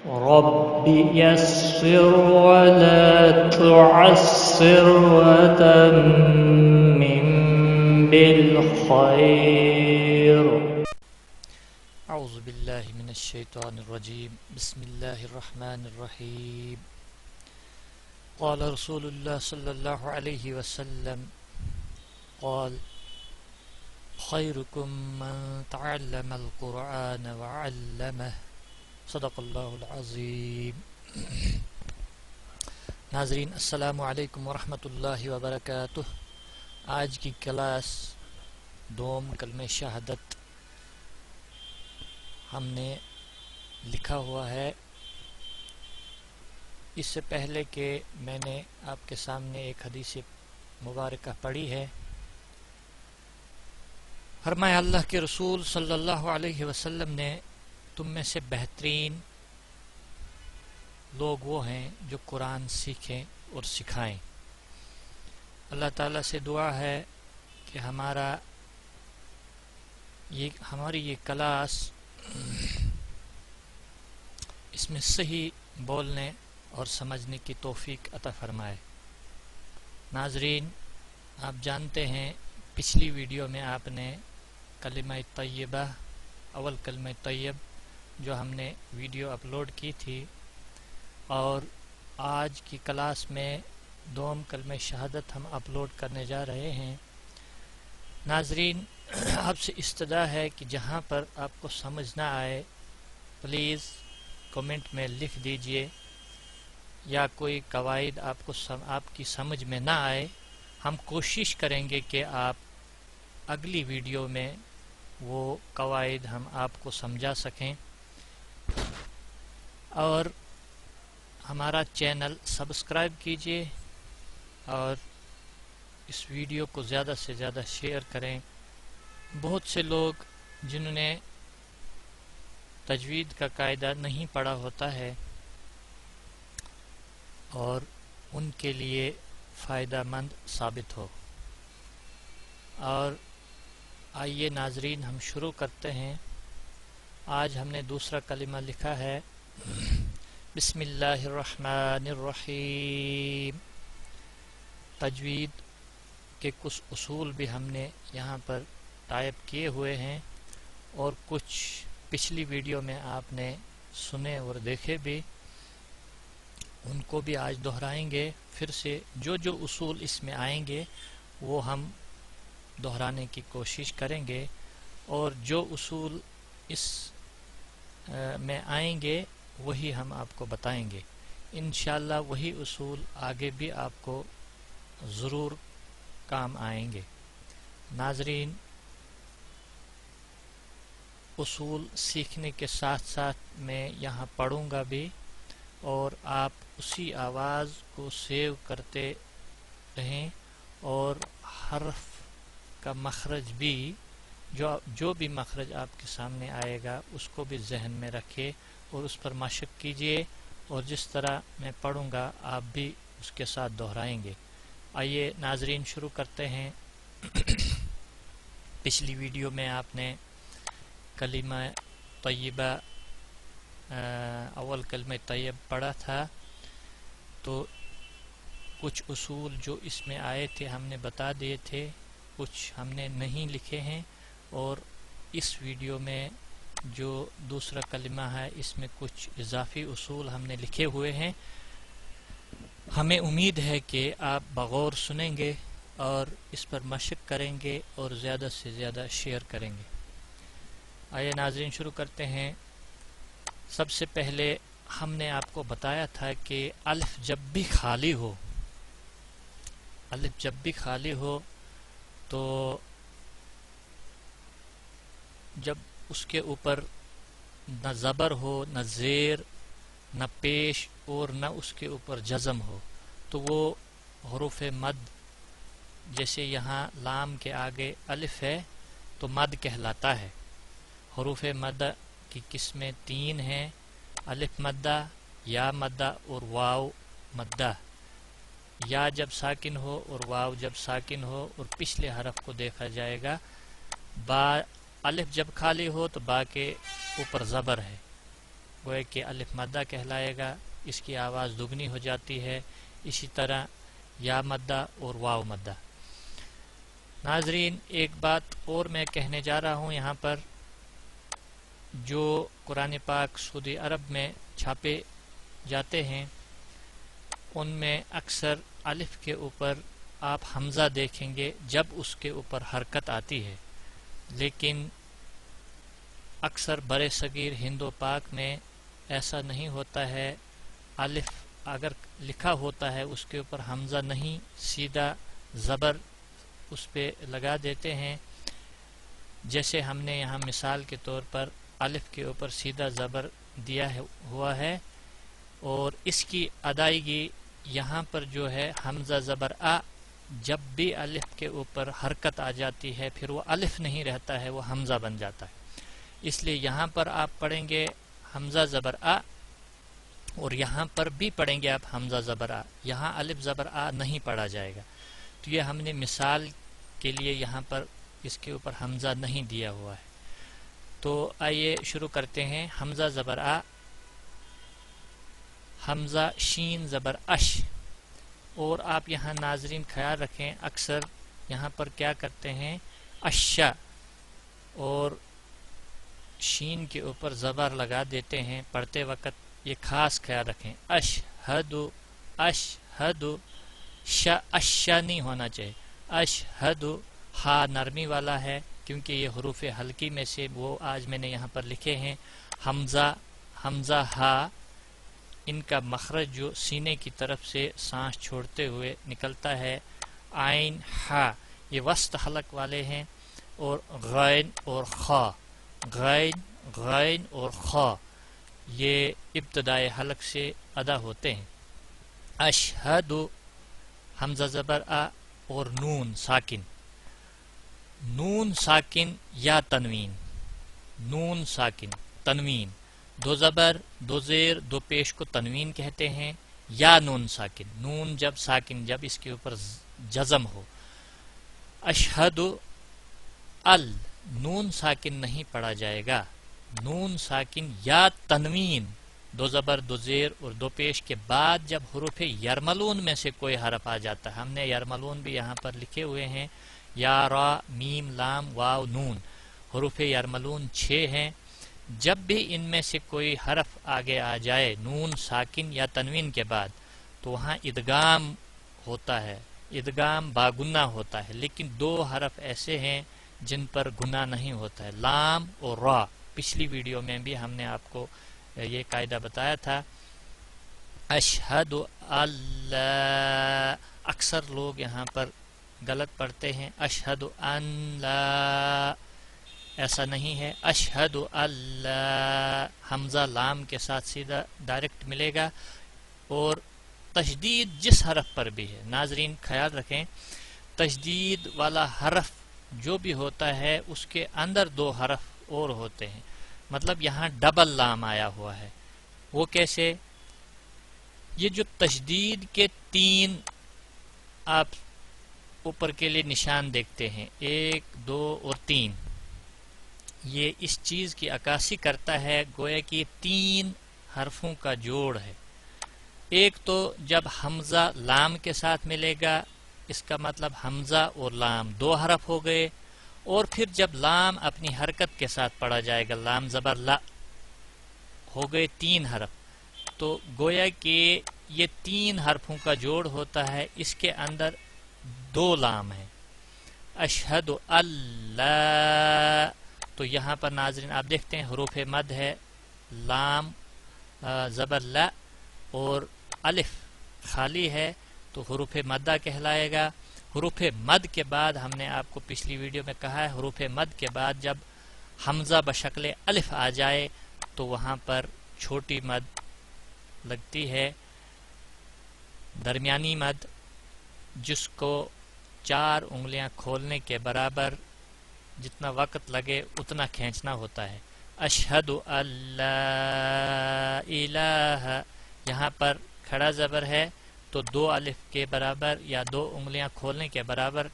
رب يسر ولا تعسر وتمم بالخير. اعوذ باللہ من الشیطان الرجیم. بسم اللہ الرحمن الرحیم. قال رسول اللہ صلی اللہ علیہ وسلم قال خیرکم من تعلم القرآن وعلمہ. صدق اللہ العظیم. ناظرین السلام علیکم ورحمۃ اللہ وبرکاتہ. آج کی کلاس دوم کلمہ شہادت ہم نے لکھا ہوا ہے. اس سے پہلے کہ میں نے آپ کے سامنے ایک حدیث مبارکہ پڑھی ہے. فرمایا اللہ کے رسول صلی اللہ علیہ وسلم نے تم میں سے بہترین لوگ وہ ہیں جو قرآن سیکھیں اور سکھائیں. اللہ تعالیٰ سے دعا ہے کہ ہماری یہ کلاس اس میں صحیح بولنے اور سمجھنے کی توفیق عطا فرمائے. ناظرین آپ جانتے ہیں پچھلی ویڈیو میں آپ نے کلمہ طیبہ اول کلمہ طیب جو ہم نے ویڈیو اپلوڈ کی تھی، اور آج کی کلاس میں دوم کلمہ شہادت ہم اپلوڈ کرنے جا رہے ہیں. ناظرین آپ سے استدعا ہے کہ جہاں پر آپ کو سمجھ نہ آئے پلیز کمنٹ میں لکھ دیجئے، یا کوئی قواعد آپ کی سمجھ میں نہ آئے ہم کوشش کریں گے کہ آپ اگلی ویڈیو میں وہ قواعد ہم آپ کو سمجھا سکیں. اور ہمارا چینل سبسکرائب کیجئے اور اس ویڈیو کو زیادہ سے زیادہ شیئر کریں. بہت سے لوگ جنہوں نے تجوید کا قاعدہ نہیں پڑھا ہوتا ہے اور ان کے لیے فائدہ مند ثابت ہو. اور آئیے ناظرین ہم شروع کرتے ہیں. آج ہم نے دوسرا کلمہ لکھا ہے بسم اللہ الرحمن الرحیم. تجوید کے کچھ اصول بھی ہم نے یہاں پر ٹائپ کیے ہوئے ہیں، اور کچھ پچھلی ویڈیو میں آپ نے سنے اور دیکھے بھی، ان کو بھی آج دہرائیں گے. پھر سے جو جو اصول اس میں آئیں گے وہ ہم دہرانے کی کوشش کریں گے، اور جو اصول اس میں آئیں گے وہی ہم آپ کو بتائیں گے. انشاءاللہ وہی اصول آگے بھی آپ کو ضرور کام آئیں گے. ناظرین اصول سیکھنے کے ساتھ ساتھ میں یہاں پڑھوں گا بھی، اور آپ اسی آواز کو سیو کرتے رہیں، اور حرف کا مخرج بھی جو بھی مخرج آپ کے سامنے آئے گا اس کو بھی ذہن میں رکھے اور اس پر مشق کیجئے، اور جس طرح میں پڑھوں گا آپ بھی اس کے ساتھ دہرائیں گے. آئیے ناظرین شروع کرتے ہیں. پچھلی ویڈیو میں آپ نے کلمہ طیبہ اول کلمہ طیب پڑھا تھا، تو کچھ اصول جو اس میں آئے تھے ہم نے بتا دیے تھے، کچھ ہم نے نہیں لکھے ہیں، اور اس ویڈیو میں جو دوسرا کلمہ ہے اس میں کچھ اضافی اصول ہم نے لکھے ہوئے ہیں. ہمیں امید ہے کہ آپ بغور سنیں گے اور اس پر مشق کریں گے اور زیادہ سے زیادہ شیئر کریں گے. آئیے ناظرین شروع کرتے ہیں. سب سے پہلے ہم نے آپ کو بتایا تھا کہ الف جب بھی خالی ہو تو جب اس کے اوپر نہ زبر ہو، نہ زیر، نہ پیش، اور نہ اس کے اوپر جزم ہو، تو وہ حروف مد، جیسے یہاں لام کے آگے الف ہے تو مد کہلاتا ہے. حروف مد کی قسمیں 3 ہیں: الف مدہ، یا مدہ اور واو مدہ. یا جب ساکن ہو اور واو جب ساکن ہو، اور پچھلے حرف کو دیکھا جائے گا. با الف جب خالی ہو تو با کے اوپر زبر ہے، گویا کہ الف مدہ کہلائے گا، اس کی آواز دگنی ہو جاتی ہے. اسی طرح یا مدہ اور واو مدہ. ناظرین ایک بات اور میں کہنے جا رہا ہوں یہاں پر، جو قرآن پاک سعودی عرب میں چھاپے جاتے ہیں ان میں اکثر الف کے اوپر آپ حمزہ دیکھیں گے جب اس کے اوپر حرکت آتی ہے، لیکن اکثر برِ صغیر ہند و پاک میں ایسا نہیں ہوتا ہے. الف اگر لکھا ہوتا ہے اس کے اوپر حمزہ نہیں، سیدھا زبر اس پہ لگا دیتے ہیں. جیسے ہم نے یہاں مثال کے طور پر الف کے اوپر سیدھا زبر دیا ہوا ہے، اور اس کی ادائیگی یہاں پر جو ہے حمزہ زبر آ، جب بھی الف کے اوپر حرکت آ جاتی ہے پھر وہ الف نہیں رہتا ہے، وہ حمزہ بن جاتا ہے. اس لیے یہاں پر آپ پڑھیں گے حمزہ زبر آ، اور یہاں پر بھی پڑھیں گے آپ حمزہ زبر آ، یہاں الف زبر آ نہیں پڑھا جائے گا. تو یہ ہم نے مثال کے لیے یہاں پر اس کے اوپر حمزہ نہیں دیا ہوا ہے. تو آئیے شروع کرتے ہیں. حمزہ زبر آ، حمزہ شین زبر اش. اور آپ یہاں ناظرین خیال رکھیں اکثر یہاں پر کیا کرتے ہیں، اشا اور شین کے اوپر زبر لگا دیتے ہیں پڑھتے وقت. یہ خاص خیال رکھیں. اشہد، اشہد، شا اشا نہیں ہونا چاہیے. اشہد ہا نرمی والا ہے کیونکہ یہ حروف حلقی میں سے وہ آج میں نے یہاں پر لکھے ہیں. حمزہ، حمزہ ہا، ان کا مخرج جو سینے کی طرف سے سانس چھوڑتے ہوئے نکلتا ہے. عین ہا یہ وسط حلق والے ہیں. اور غین اور خا، غین، غین اور خا یہ ابتدائے حلق سے ادا ہوتے ہیں. اشہد حمزہ زبر آ اور نون ساکن. نون ساکن یا تنوین، نون ساکن تنوین، دو زبر دو زیر دو پیش کو تنوین کہتے ہیں، یا نون ساکن. نون جب ساکن جب اس کے اوپر جزم ہو. اشہد ال، نون ساکن نہیں پڑھا جائے گا. نون ساکن یا تنوین، دو زبر دو زیر اور دو پیش کے بعد جب حروف یرملون میں سے کوئی حرف آ جاتا ہے، ہم نے یرملون بھی یہاں پر لکھے ہوئے ہیں، یا را میم لام واو نون، حروف یرملون 6 ہیں. جب بھی ان میں سے کوئی حرف آگے آ جائے نون ساکن یا تنوین کے بعد تو وہاں ادغام ہوتا ہے، ادغام باگنہ ہوتا ہے. لیکن دو حرف ایسے ہیں جن پر گناہ نہیں ہوتا ہے، لام اور را. پچھلی ویڈیو میں بھی ہم نے آپ کو یہ قاعدہ بتایا تھا. اشہد اللہ، اکثر لوگ یہاں پر غلط پڑھتے ہیں. اشہد ان لا، ایسا نہیں ہے. اشہد اللہ، حمزہ لام کے ساتھ سیدھا ڈائریکٹ ملے گا. اور تشدید جس حرف پر بھی ہے ناظرین خیال رکھیں، تشدید والا حرف جو بھی ہوتا ہے اس کے اندر دو حرف اور ہوتے ہیں. مطلب یہاں ڈبل لام آیا ہوا ہے. وہ کیسے؟ یہ جو تشدید کے 3 آپ اوپر کے لیے نشان دیکھتے ہیں، 1 2 اور 3، یہ اس چیز کی عکاسی کرتا ہے گویا کہ 3 حرفوں کا جوڑ ہے. ایک تو جب حمزہ لام کے ساتھ ملے گا اس کا مطلب حمزہ اور لام 2 حرف ہو گئے. اور پھر جب لام اپنی حرکت کے ساتھ پڑھا جائے گا، لام زبر لا، ہو گئے 3 حرف. تو گویا کہ یہ 3 حرفوں کا جوڑ ہوتا ہے. اس کے اندر 2 لام ہیں. اشہد اللہ، تو یہاں پر ناظرین آپ دیکھتے ہیں حروف مد ہے، لام زبر لا اور الف خالی ہے تو حروف مدہ کہلائے گا. حروف مد کے بعد ہم نے آپ کو پچھلی ویڈیو میں کہا ہے، حروف مد کے بعد جب حمزہ بشکل الف آ جائے تو وہاں پر چھوٹی مد لگتی ہے، درمیانی مد، جس کو 4 انگلیاں کھولنے کے برابر جتنا وقت لگے اتنا کھینچنا ہوتا ہے. اشہد اللہ الہ، یہاں پر کھڑا زبر ہے تو 2 الف کے برابر یا 2 انگلیاں کھولنے کے برابر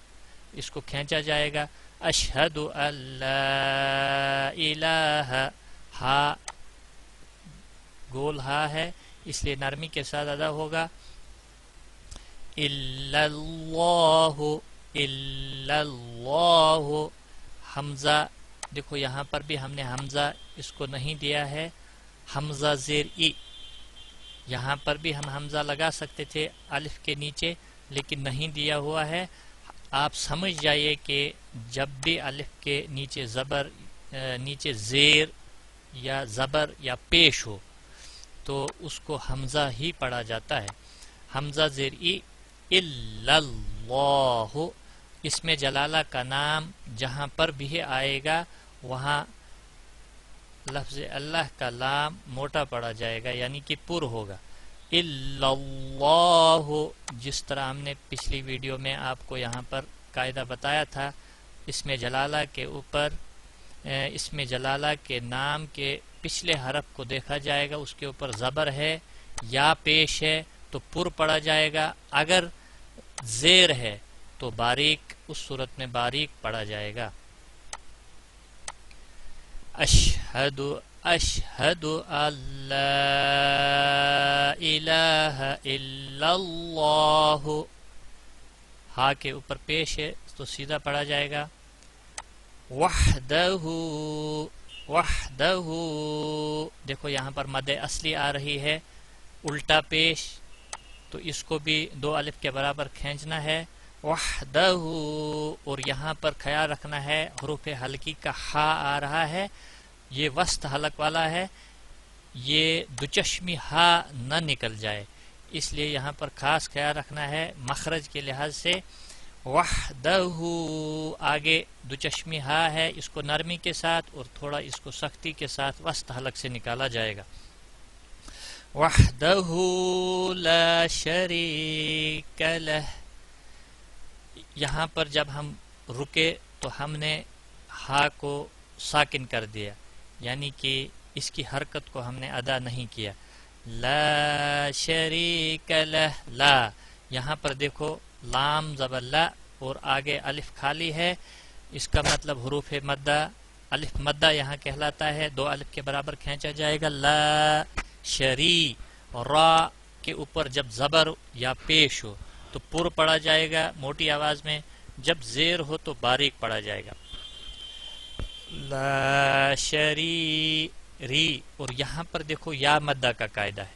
اس کو کھینچا جائے گا. اشہد اللہ الہ، ہا گول ہا ہے اس لیے نرمی کے ساتھ ادا ہوگا. الا اللہ الا اللہ. حمزہ دیکھو یہاں پر بھی ہم نے حمزہ اس کو نہیں دیا ہے، حمزہ زیر ای. یہاں پر بھی ہم حمزہ لگا سکتے تھے الف کے نیچے لیکن نہیں دیا ہوا ہے. آپ سمجھ جائیے کہ جب بھی الف کے نیچے زبر نیچے زیر یا زبر یا پیش ہو تو اس کو حمزہ ہی پڑھا جاتا ہے. حمزہ زیر ای الا اللہ. اس میں جلالہ کا نام جہاں پر بھی آئے گا وہاں لفظ اللہ کا لام موٹا پڑا جائے گا یعنی کہ پر ہوگا. الا اللہ، جس طرح ہم نے پچھلی ویڈیو میں آپ کو یہاں پر قاعدہ بتایا تھا، اس میں جلالہ کے اوپر اس میں جلالہ کے نام کے پچھلے حرف کو دیکھا جائے گا، اس کے اوپر زبر ہے یا پیش ہے تو پر پڑا جائے گا. اگر زیر ہے تو باریک، اس صورت میں باریک پڑا جائے گا. اشہد اشہد اللہ الہ الا اللہ. ہا کے اوپر پیش ہے تو سیدھا پڑا جائے گا. وحدہ وحدہ. دیکھو یہاں پر مد اصلی آ رہی ہے الٹا پیش، تو اس کو بھی 2 الف کے برابر کھینچنا ہے. وحدہ. اور یہاں پر خیال رکھنا ہے حروف حلقی کا ہا آ رہا ہے، یہ وسط حلق والا ہے، یہ دوچشمی ہا نہ نکل جائے، اس لیے یہاں پر خاص خیال رکھنا ہے مخرج کے لحاظ سے. وحدہ. آگے دوچشمی ہا ہے، اس کو نرمی کے ساتھ اور تھوڑا اس کو سختی کے ساتھ وسط حلق سے نکالا جائے گا. وحدہ لا شریک لہ. یہاں پر جب ہم رکے تو ہم نے ہا کو ساکن کر دیا، یعنی کہ اس کی حرکت کو ہم نے ادا نہیں کیا. لا شریک لہ. لا، یہاں پر دیکھو لام زبر لا اور آگے الف خالی ہے، اس کا مطلب حروف مدہ الف مدہ یہاں کہلاتا ہے، 2 الف کے برابر کھینچا جائے گا. لا شری. را کے اوپر جب زبر یا پیش ہو تو پر پڑا جائے گا موٹی آواز میں، جب زیر ہو تو باریک پڑا جائے گا. لا شری ری. اور یہاں پر دیکھو یا مدہ کا قاعدہ ہے،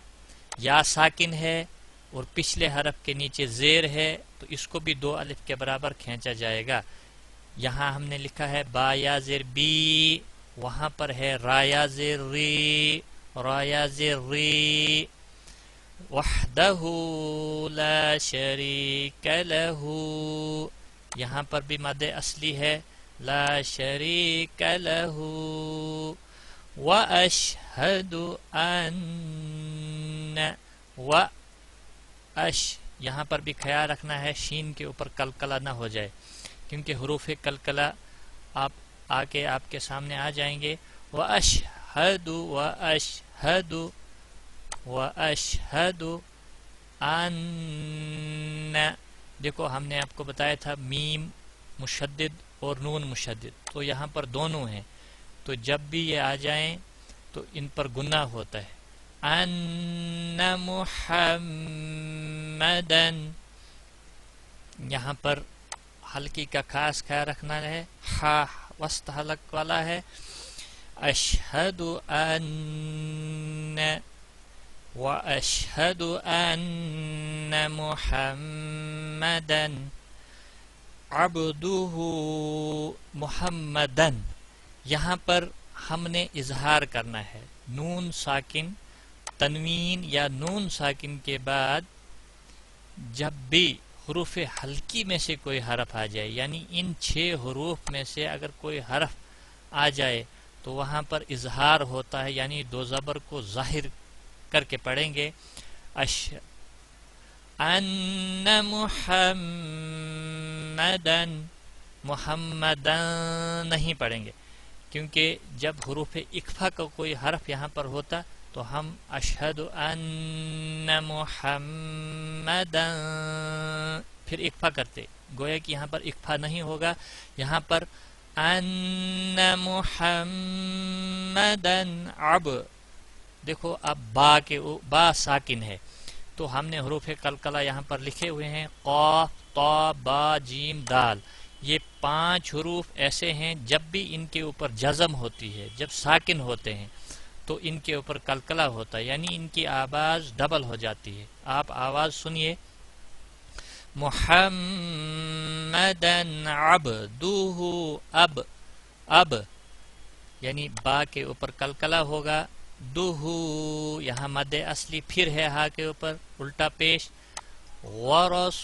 یا ساکن ہے اور پچھلے حرف کے نیچے زیر ہے تو اس کو بھی 2 الف کے برابر کھینچا جائے گا. یہاں ہم نے لکھا ہے با یا زیر بی، وہاں پر ہے را یا زیر ری، را یا زیر ری. وحدہ لا شریک لہ. یہاں پر بھی مد اصلی ہے لا شریک لہ. واشہد ان و اش. یہاں پر بھی خیال رکھنا ہے شین کے اوپر قلقلہ نہ ہو جائے، کیونکہ حروف قلقلہ آپ آ کے سامنے آ جائیں گے. واشہد واشہد واشہد ان. دیکھو ہم نے آپ کو بتایا تھا میم مشدد اور نون مشدد، تو یہاں پر دونوں ہیں، تو جب بھی یہ آ جائیں تو ان پر گناہ ہوتا ہے. ان محمدن. یہاں پر حلقی کا خاص خیال رکھنا ہے، ہا وسط حلق والا ہے. اشہد ان واشہد ان محمدن عبدہ محمدن. یہاں پر ہم نے اظہار کرنا ہے، نون ساکن تنوین یا نون ساکن کے بعد جب بھی حروف حلقی میں سے کوئی حرف آ جائے، یعنی ان 6 حروف میں سے اگر کوئی حرف آ جائے تو وہاں پر اظہار ہوتا ہے، یعنی 2 زبر کو ظاہر کر کے پڑھیں گے. ان محمدن، محمدن نہیں پڑھیں گے، کیونکہ جب حروف اکفا کا کوئی حرف یہاں پر ہوتا تو ہم اشہد ان محمدن پھر اکفا کرتے، گویا کہ یہاں پر اکفا نہیں ہوگا. یہاں پر ان محمدن دیکھو اب با ساکن ہے تو ہم نے حروف قلقلہ یہاں پر لکھے ہوئے ہیں، قاف، طا، با، جیم، دال. یہ 5 حروف ایسے ہیں جب بھی ان کے اوپر جزم ہوتی ہے، جب ساکن ہوتے ہیں تو ان کے اوپر قلقلہ ہوتا ہے، یعنی ان کی آواز ڈبل ہو جاتی ہے. آپ آواز سنیے، محمدن عبدہ، اب یعنی با کے اوپر قلقلہ ہوگا، دہو یہاں مد اصلی پھر ہے ہا کے اوپر الٹا پیش، ورسولہ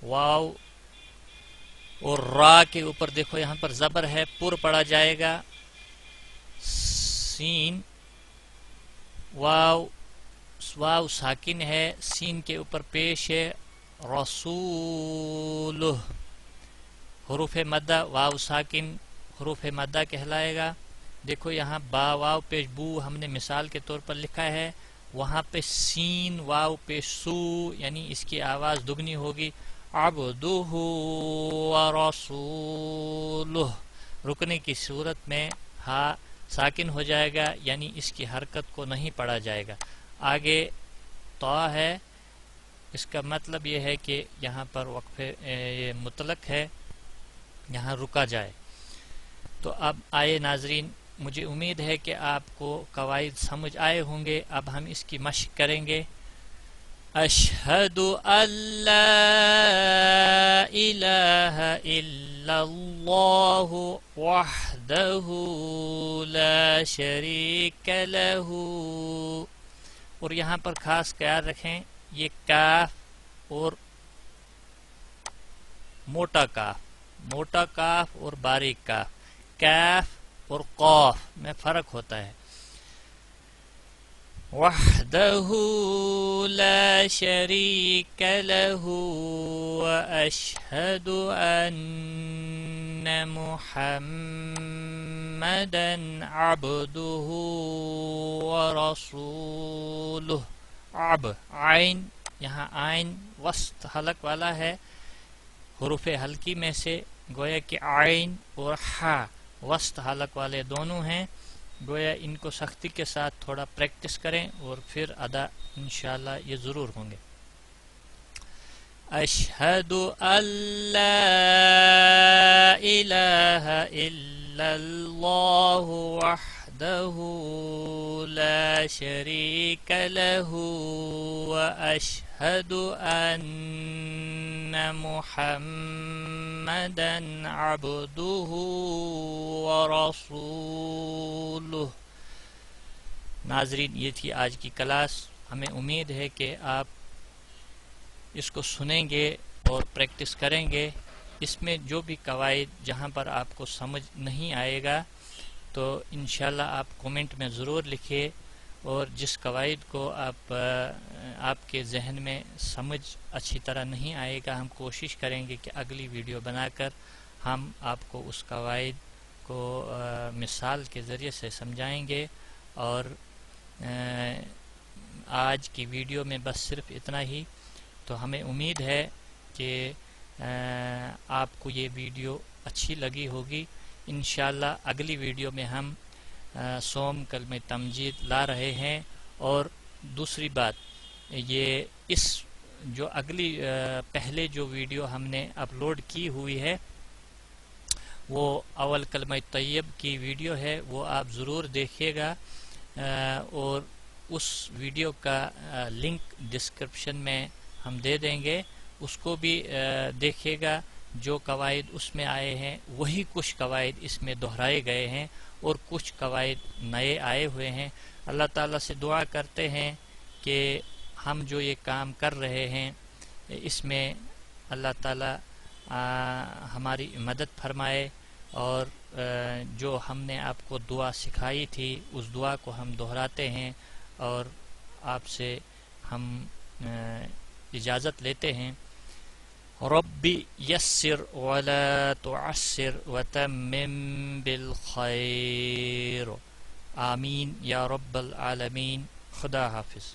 واو اور را کے اوپر دیکھو یہاں پر زبر ہے، پر پڑا جائے گا، سین واو ساکن ہے، سین کے اوپر پیش ہے، رسول. حروف مدہ واو ساکن حروف مدہ کہلائے گا. دیکھو یہاں با واو پیش بو ہم نے مثال کے طور پر لکھا ہے، وہاں پہ سین واو پیش سو یعنی اس کی آواز دگنی ہوگی، عبدہ ورسولہ. رکنے کی صورت میں ہا ساکن ہو جائے گا، یعنی اس کی حرکت کو نہیں پڑھا جائے گا. آگے طا ہے، اس کا مطلب یہ ہے کہ یہاں پر وقفے یہ مطلق ہے، یہاں رکا جائے. تو اب آئے ناظرین، مجھے امید ہے کہ آپ کو قواعد سمجھ آئے ہوں گے. اب ہم اس کی مشق کریں گے. اشہد ان لا الہ الا اللہ وحدہ لا شریک لہ. اور یہاں پر خاص خیال رکھیں، یہ کاف اور موٹا کاف اور باریک کاف اور قاف میں فرق ہوتا ہے. وحدہ لا شریک لہ واشہد ان محمدا عبدہ ورسولہ. عین یہاں عین وسط حلق والا ہے، حروف حلقی میں سے گویا کہ عین اور ہا وسط حلق والے دونوں ہیں. گویا ان کو سختی کے ساتھ تھوڑا پریکٹس کریں اور پھر ادا انشاءاللہ یہ ضرور ہوں گے. اشہد ان لا الہ الا اللہ وحدہ لا شریک لہ واشہد ان محمدا عبدہ ورسولہ. ناظرین، یہ تھی آج کی کلاس. ہمیں امید ہے کہ آپ اس کو سنیں گے اور پریکٹس کریں گے. اس میں جو بھی قواعد جہاں پر آپ کو سمجھ نہیں آئے گا تو انشاءاللہ آپ کومنٹ میں ضرور لکھیے، اور جس قواعد کو آپ کے ذہن میں سمجھ اچھی طرح نہیں آئے گا، ہم کوشش کریں گے کہ اگلی ویڈیو بنا کر ہم آپ کو اس قواعد کو مثال کے ذریعے سے سمجھائیں گے. اور آج کی ویڈیو میں بس صرف اتنا ہی. تو ہمیں امید ہے کہ آپ کو یہ ویڈیو اچھی لگی ہوگی. انشاءاللہ اگلی ویڈیو میں ہم سوم کلمہ تمجید لا رہے ہیں. اور دوسری بات یہ، اس جو اگلی پہلے جو ویڈیو ہم نے اپلوڈ کی ہوئی ہے وہ اول کلمہ طیب کی ویڈیو ہے، وہ آپ ضرور دیکھیے گا. اور اس ویڈیو کا لنک ڈسکرپشن میں ہم دے دیں گے، اس کو بھی دیکھیے گا. جو قواعد اس میں آئے ہیں وہی کچھ قواعد اس میں دہرائے گئے ہیں اور کچھ قواعد نئے آئے ہوئے ہیں. اللہ تعالیٰ سے دعا کرتے ہیں کہ ہم جو یہ کام کر رہے ہیں اس میں اللہ تعالیٰ ہماری مدد فرمائے، اور جو ہم نے آپ کو دعا سکھائی تھی اس دعا کو ہم دہراتے ہیں اور آپ سے ہم اجازت لیتے ہیں. رب یسر ولا تعسر وتمم بالخیر. آمین یا رب العالمین. خدا حافظ.